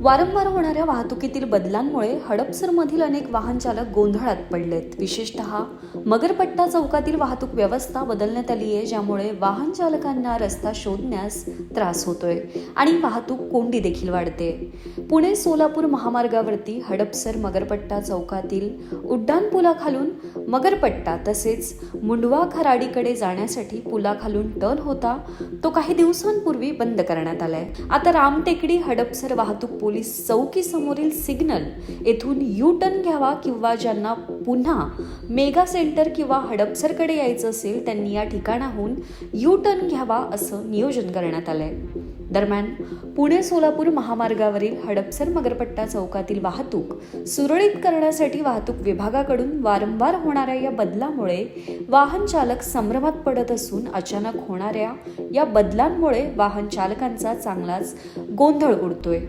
वारंवार होणाऱ्या वाहतुकीतील बदलांमुळे हडपसरमधील अनेक वाहन चालक गोंधळात पडलेत. विशेषतः मगरपट्टा चौकातील वाहतूक व्यवस्था बदलण्यात आली आहे, ज्यामुळे वाहन चालकांना रस्ता शोधण्यास त्रास होतोय आणि वाहतूक कोंडी देखील वाढते. पुणे सोलापूर महामार्गावरती हडपसर मगरपट्टा चौकातील उड्डाणपुलाखालून मगरपट्टा तसेच मुंडवा खराडीकडे जाण्यासाठी पुलाखालून टर्न होता, तो काही दिवसांपूर्वी बंद करण्यात आलाय. आता रामटेकडी हडपसर वाहतूक पोलीस चौकी समोरील सिग्नल येथून यू टर्न घ्यावा किंवा ज्यांना पुन्हा मेगा सेंटर किंवा हडपसरकडे यायचं असेल त्यांनी या ठिकाणाहून यू टर्न घ्यावा असं नियोजन करण्यात आलंय. दरम्यान पुणे सोलापूर महामार्गावरील हडपसर मगरपट्टा चौकातील वाहतूक सुरळीत करण्यासाठी वाहतूक विभागाकडून वारंवार होणाऱ्या या बदलामुळे वाहन चालक संभ्रमात पडत असून अचानक होणाऱ्या या बदलांमुळे वाहन चालकांचा चांगलाच गोंधळ उडतोय.